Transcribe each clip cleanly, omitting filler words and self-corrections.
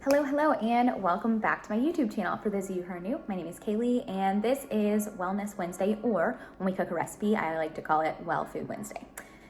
Hello, and welcome back to my YouTube channel. For those of you who are new, my name is Kaili, and this is Wellness Wednesday, or when we cook a recipe, I like to call it Well Food Wednesday.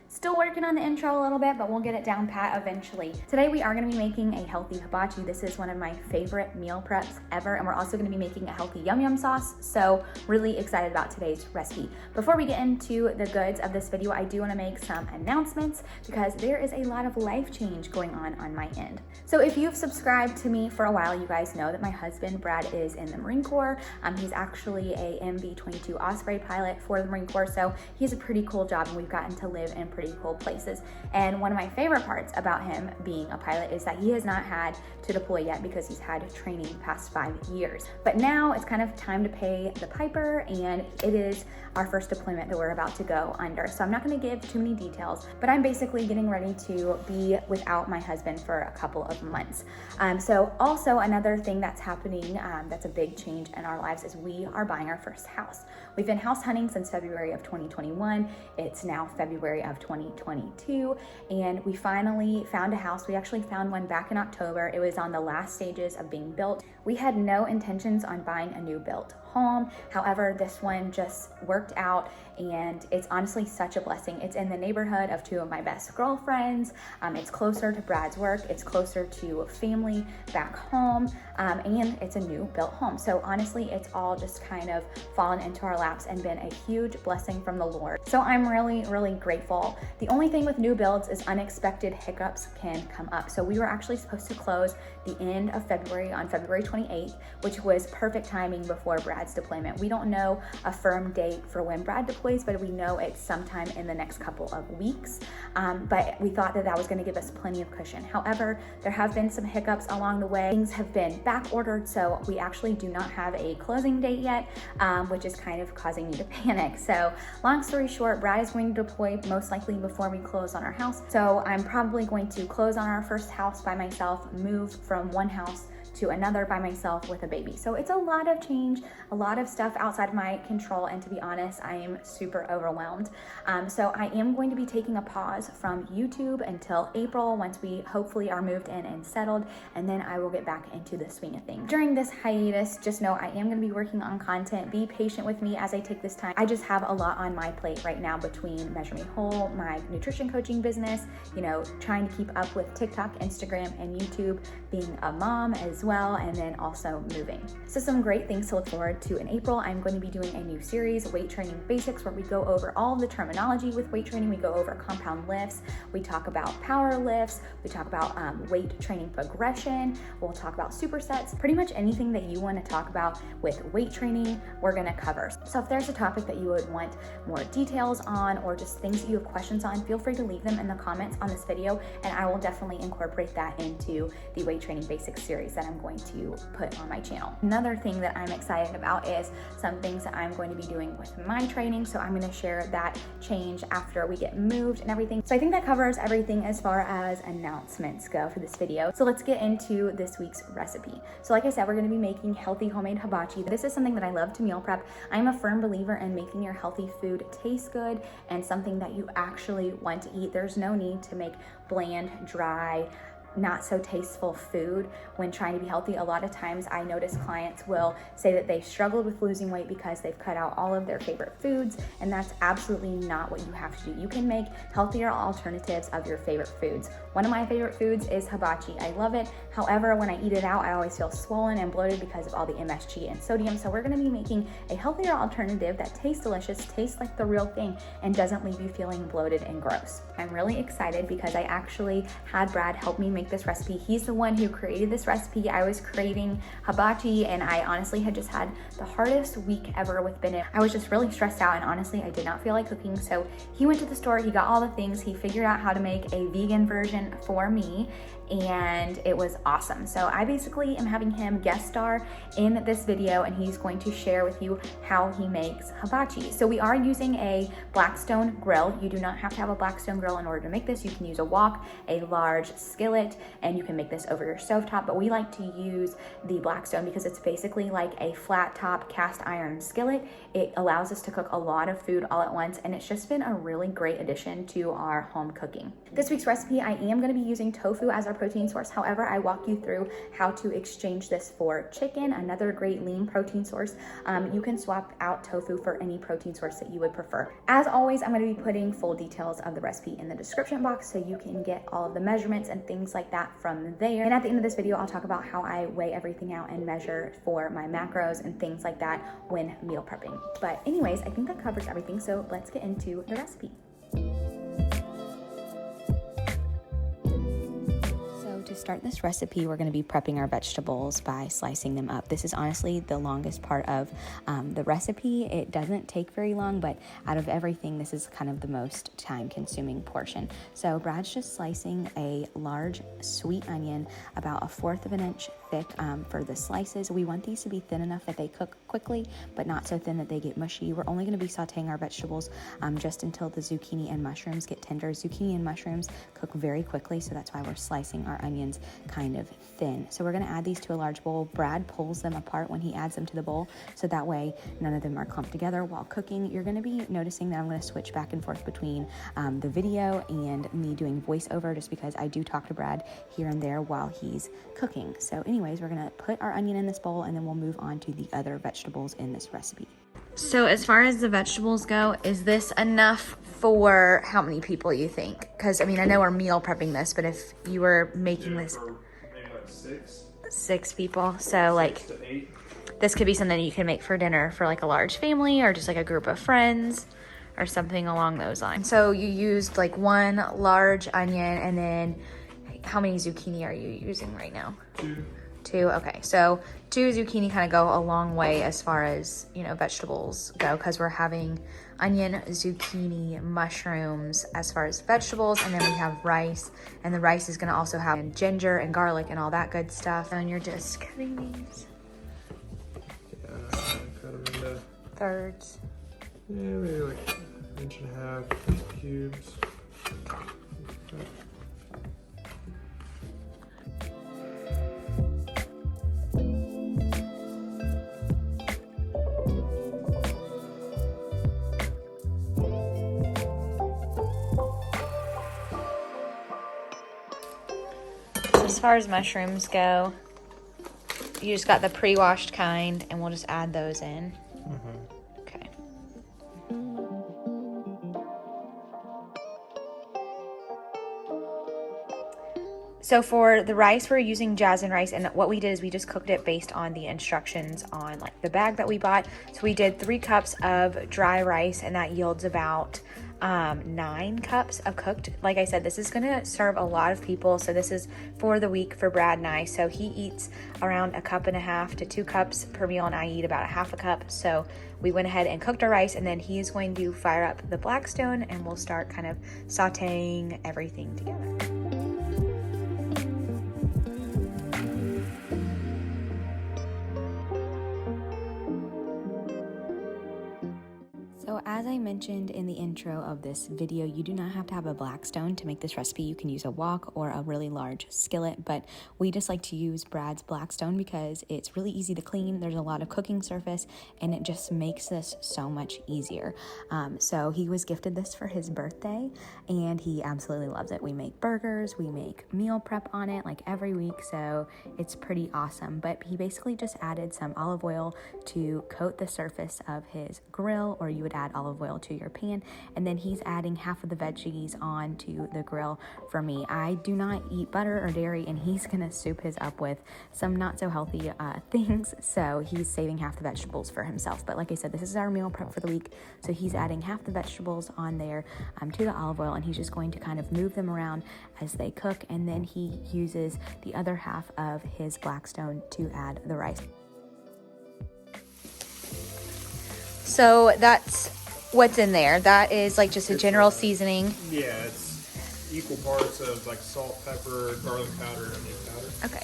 Still working on the intro a little bit, but we'll get it down pat eventually. Today we are gonna be making a healthy hibachi. This is one of my favorite meal preps ever, and we're also gonna be making a healthy yum yum sauce, so really excited about today's recipe. Before we get into the goods of this video, I do wanna make some announcements because there is a lot of life change going on my end. So if you've subscribed to me for a while, you guys know that my husband, Brad, is in the Marine Corps. He's actually a MV-22 Osprey pilot for the Marine Corps, so he has a pretty cool job, and we've gotten to live in pretty cool places. And one of my favorite parts about him being a pilot is that he has not had to deploy yet because he's had training the past 5 years. But now it's kind of time to pay the piper, and it is our first deployment that we're about to go under. So I'm not gonna give too many details, but I'm basically getting ready to be without my husband for a couple of months. So also another thing that's happening that's a big change in our lives is we are buying our first house. We've been house hunting since February of 2021. It's now February of 2022, and we finally found a house. We actually found one back in October. It was on the last stages of being built. We had no intentions on buying a new built home. However, this one just worked out, and it's honestly such a blessing. It's in the neighborhood of two of my best girlfriends. It's closer to Brad's work. It's closer to family back home, and it's a new built home. So honestly, it's all just kind of fallen into our laps and been a huge blessing from the Lord. So I'm really, really grateful. The only thing with new builds is unexpected hiccups can come up. So we were actually supposed to close the end of February on February 28th, which was perfect timing before Brad's deployment. We don't know a firm date for when Brad deploys, but we know it's sometime in the next couple of weeks. But we thought that was gonna give us plenty of cushion. However, there have been some hiccups along the way. Things have been back ordered, so we actually do not have a closing date yet, which is kind of causing me to panic. So long story short, Brad is going to deploy most likely before we close on our house. So I'm probably going to close on our first house by myself, move from one house to another by myself with a baby. So it's a lot of change, a lot of stuff outside of my control, and to be honest, I am super overwhelmed. So I am going to be taking a pause from YouTube until April, once we hopefully are moved in and settled, and then I will get back into the swing of things. During this hiatus, just know I am gonna be working on content. Be patient with me as I take this time. I just have a lot on my plate right now between Measure Me Whole, my nutrition coaching business, trying to keep up with TikTok, Instagram, and YouTube, being a mom as well, and then also moving. So some great things to look forward to in April. I'm going to be doing a new series, Weight Training Basics, where we go over all the terminology with weight training. We go over compound lifts, we talk about power lifts, we talk about weight training progression, we'll talk about supersets, pretty much anything that you want to talk about with weight training, we're going to cover. So if there's a topic that you would want more details on, or just things that you have questions on, feel free to leave them in the comments on this video, and I will definitely incorporate that into the Weight Training Basics series that I'm going to put on my channel. Another thing that I'm excited about is some things that I'm going to be doing with my training. So I'm going to share that change after we get moved and everything. So I think that covers everything as far as announcements go for this video. So let's get into this week's recipe. So like I said, we're going to be making healthy homemade hibachi. This is something that I love to meal prep. I'm a firm believer in making your healthy food taste good and something that you actually want to eat. There's no need to make bland, dry, not so tasteful food when trying to be healthy. A lot of times I notice clients will say that they've struggled with losing weight because they've cut out all of their favorite foods, and that's absolutely not what you have to do. You can make healthier alternatives of your favorite foods. One of my favorite foods is hibachi. I love it. However, when I eat it out, I always feel swollen and bloated because of all the MSG and sodium. So we're gonna be making a healthier alternative that tastes delicious, tastes like the real thing, and doesn't leave you feeling bloated and gross. I'm really excited because I actually had Brad help me make this recipe. He's the one who created this recipe. I was creating hibachi, and I honestly had just had the hardest week ever with Bennett. I was just really stressed out, and honestly, I did not feel like cooking. So he went to the store, he got all the things, he figured out how to make a vegan version for me, and it was awesome. So I basically am having him guest star in this video, and he's going to share with you how he makes hibachi. So we are using a Blackstone grill. You do not have to have a Blackstone grill in order to make this. You can use a wok, a large skillet, and you can make this over your stovetop, but we like to use the Blackstone because it's basically like a flat top cast iron skillet. It allows us to cook a lot of food all at once, and it's just been a really great addition to our home cooking. This week's recipe, I am going to be using tofu as our protein source. However, I walk you through how to exchange this for chicken, another great lean protein source. You can swap out tofu for any protein source that you would prefer. As always, I'm going to be putting full details of the recipe in the description box so you can get all of the measurements and things like that from there. And at the end of this video, I'll talk about how I weigh everything out and measure for my macros and things like that when meal prepping. But anyways, I think that covers everything, so let's get into the recipe. To start this recipe, we're going to be prepping our vegetables by slicing them up. This is honestly the longest part of the recipe. It doesn't take very long, but out of everything, this is kind of the most time-consuming portion. So Brad's just slicing a large sweet onion, about 1/4 of an inch thick for the slices. We want these to be thin enough that they cook quickly, but not so thin that they get mushy. We're only going to be sauteing our vegetables just until the zucchini and mushrooms get tender. Zucchini and mushrooms cook very quickly, so that's why we're slicing our onions kind of thin. So we're going to add these to a large bowl. Brad pulls them apart when he adds them to the bowl, so that way none of them are clumped together while cooking. You're going to be noticing that I'm going to switch back and forth between the video and me doing voiceover, just because I do talk to Brad here and there while he's cooking. So anyways, we're going to put our onion in this bowl, and then we'll move on to the other vegetables in this recipe. So as far as the vegetables go, is this enough for how many people you think? Because I mean, I know we're meal prepping this, but if you were making this, maybe like six people, so like 6 to 8. this could be something you can make for dinner for like a large family or just like a group of friends or something along those lines. So you used like 1 large onion, and then how many zucchini are you using right now? 2. Okay, so 2 zucchini kind of go a long way as far as, you know, vegetables go, because we're having onion, zucchini, mushrooms as far as vegetables, and then we have rice, and the rice is going to also have ginger and garlic and all that good stuff. And you're just cutting these. Yeah, cut them into thirds. Yeah, maybe like 1.5 inch cubes. As far as mushrooms go, you just got the pre-washed kind, and we'll just add those in. Okay. So for the rice, we're using Jasmine rice, and what we did is we just cooked it based on the instructions on like the bag that we bought. So we did 3 cups of dry rice, and that yields about 9 cups of cooked. Like I said, this is gonna serve a lot of people, so this is for the week for Brad and I. So he eats around 1.5 cups to 2 cups per meal, and I eat about 1/2 cup. So we went ahead and cooked our rice, and then he is going to fire up the Blackstone, and we'll start kind of sauteing everything together. So as I mentioned in the intro of this video, you do not have to have a Blackstone to make this recipe. You can use a wok or a really large skillet, but we just like to use Brad's Blackstone because it's really easy to clean. There's a lot of cooking surface, and it just makes this so much easier. So he was gifted this for his birthday, and he absolutely loves it. We make burgers, we make meal prep on it like every week, so it's pretty awesome. But he basically just added some olive oil to coat the surface of his grill, or you would add olive oil to your pan, and then he's adding half of the veggies onto the grill for me. I do not eat butter or dairy, and he's gonna soup his up with some not so healthy things, so he's saving half the vegetables for himself. But like I said, this is our meal prep for the week, so he's adding half the vegetables on there to the olive oil, and he's just going to kind of move them around as they cook, and then he uses the other half of his Blackstone to add the rice. So that's what's in there. That is like just a general seasoning. Yeah, it's equal parts of like salt, pepper, garlic powder, and onion powder. Okay.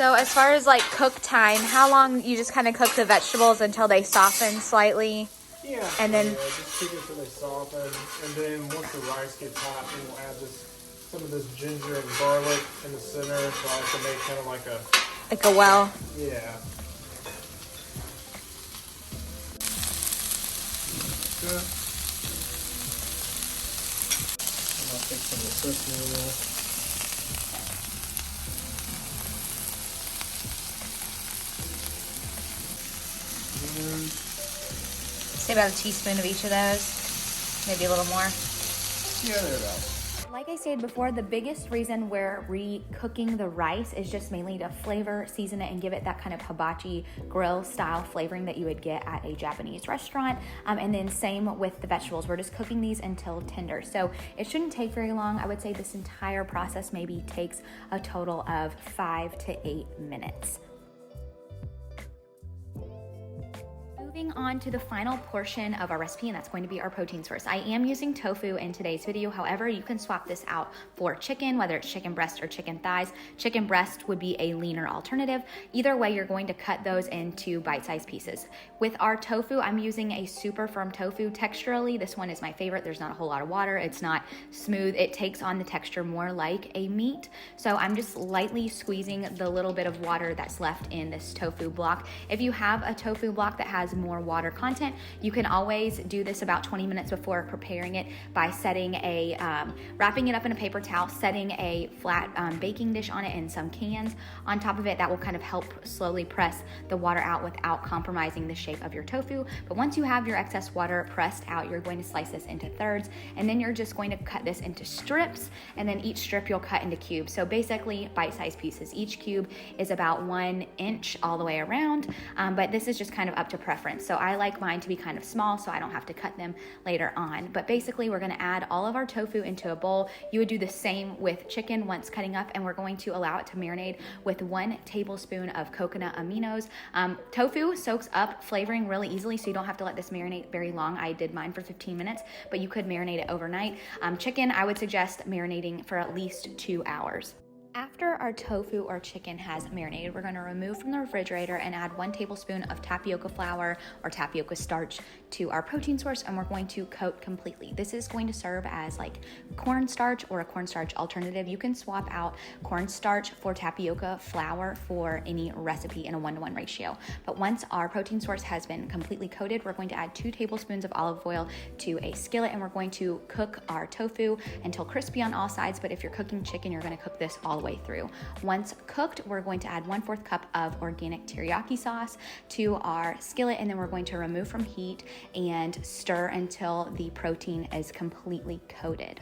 So as far as like cook time, how long you just kind of cook the vegetables until they soften slightly? Yeah. And then just cook it until they soften, and then once the rice gets hot, then we'll add some of this ginger and garlic in the center, so I like to make kind of like a well. Yeah. Good. And I'll take some of the sesame oil. Say about a teaspoon of each of those, maybe a little more. Yeah, thereabouts. Like I stated before, the biggest reason we're re-cooking the rice is just mainly to flavor, season it, and give it that kind of hibachi grill style flavoring that you would get at a Japanese restaurant. And then same with the vegetables. We're just cooking these until tender. So it shouldn't take very long. I would say this entire process maybe takes a total of 5 to 8 minutes. Moving on to the final portion of our recipe, and that's going to be our protein source. I am using tofu in today's video. However, you can swap this out for chicken, whether it's chicken breast or chicken thighs. Chicken breast would be a leaner alternative. Either way, you're going to cut those into bite-sized pieces. With our tofu, I'm using a super firm tofu. Texturally, this one is my favorite. There's not a whole lot of water. It's not smooth. It takes on the texture more like a meat. So I'm just lightly squeezing the little bit of water that's left in this tofu block. If you have a tofu block that has more water content, you can always do this about 20 minutes before preparing it by setting wrapping it up in a paper towel, setting a flat baking dish on it and some cans on top of it. That will kind of help slowly press the water out without compromising the shape of your tofu. But once you have your excess water pressed out, you're going to slice this into thirds, and then you're just going to cut this into strips, and then each strip you'll cut into cubes. So basically bite-sized pieces. Each cube is about 1 inch all the way around, but this is just kind of up to preference. So I like mine to be kind of small so I don't have to cut them later on. But basically we're gonna add all of our tofu into a bowl. You would do the same with chicken once cutting up, and we're going to allow it to marinate with 1 tablespoon of coconut aminos. Tofu soaks up flavoring really easily, so you don't have to let this marinate very long. I did mine for 15 minutes, but you could marinate it overnight. Chicken, I would suggest marinating for at least 2 hours. After our tofu or chicken has marinated, we're going to remove from the refrigerator and add 1 tablespoon of tapioca flour or tapioca starch to our protein source, and we're going to coat completely. This is going to serve as like cornstarch or a cornstarch alternative. You can swap out cornstarch for tapioca flour for any recipe in a 1-to-1 ratio. But once our protein source has been completely coated, we're going to add 2 tablespoons of olive oil to a skillet, and we're going to cook our tofu until crispy on all sides. But if you're cooking chicken, you're going to cook this all the way through. Once cooked, we're going to add 1/4 cup of organic teriyaki sauce to our skillet, and then we're going to remove from heat and stir until the protein is completely coated.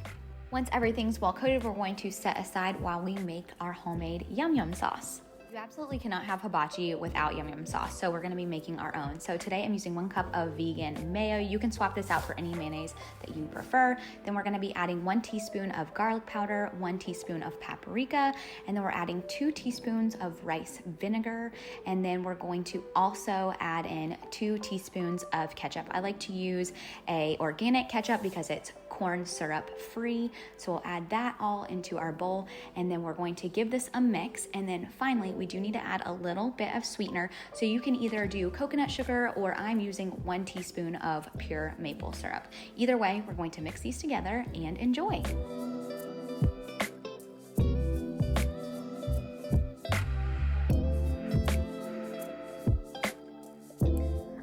Once everything's well coated, we're going to set aside while we make our homemade yum yum sauce. You absolutely cannot have hibachi without yum yum sauce, so we're going to be making our own. So today I'm using 1 cup of vegan mayo. You can swap this out for any mayonnaise that you prefer. Then we're going to be adding 1 teaspoon of garlic powder, 1 teaspoon of paprika, and then we're adding 2 teaspoons of rice vinegar, and then we're going to also add in 2 teaspoons of ketchup. I like to use a organic ketchup because it's corn syrup free. So we'll add that all into our bowl, and then we're going to give this a mix. And then finally, we do need to add a little bit of sweetener. So you can either do coconut sugar, or I'm using 1 teaspoon of pure maple syrup. Either way, we're going to mix these together and enjoy.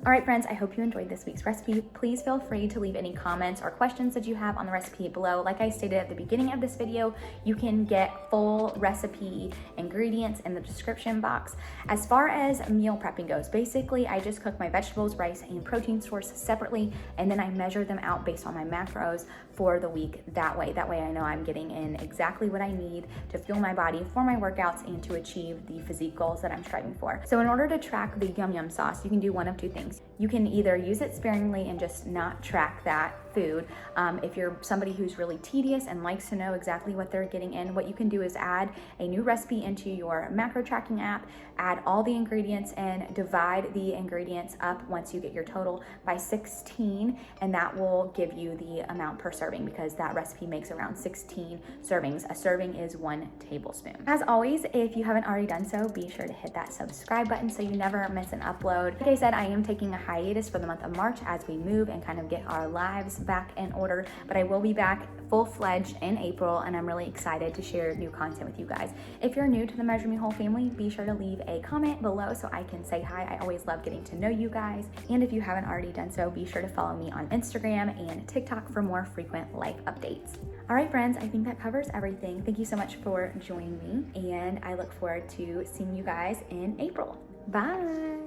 All right, friends, I hope you enjoyed this week's recipe. Please feel free to leave any comments or questions that you have on the recipe below. Like I stated at the beginning of this video, you can get full recipe ingredients in the description box. As far as meal prepping goes, basically I just cook my vegetables, rice, and protein source separately, and then I measure them out based on my macros for the week that way. That way I know I'm getting in exactly what I need to fuel my body for my workouts and to achieve the physique goals that I'm striving for. So in order to track the yum yum sauce, you can do one of 2 things. servings. You can either use it sparingly and just not track that food. If you're somebody who's really tedious and likes to know exactly what they're getting in, what you can do is add a new recipe into your macro tracking app, add all the ingredients in, divide the ingredients up once you get your total by 16, and that will give you the amount per serving because that recipe makes around 16 servings. A serving is 1 tablespoon. As always, if you haven't already done so, be sure to hit that subscribe button so you never miss an upload. Like I said, I am taking a hiatus for the month of March as we move and kind of get our lives back in order, but I will be back full-fledged in April, and I'm really excited to share new content with you guys. If you're new to the Measure Me Whole family, be sure to leave a comment below so I can say hi. I always love getting to know you guys. And if you haven't already done so, be sure to follow me on Instagram and TikTok for more frequent life updates. All right, friends, I think that covers everything. Thank you so much for joining me, and I look forward to seeing you guys in April. Bye.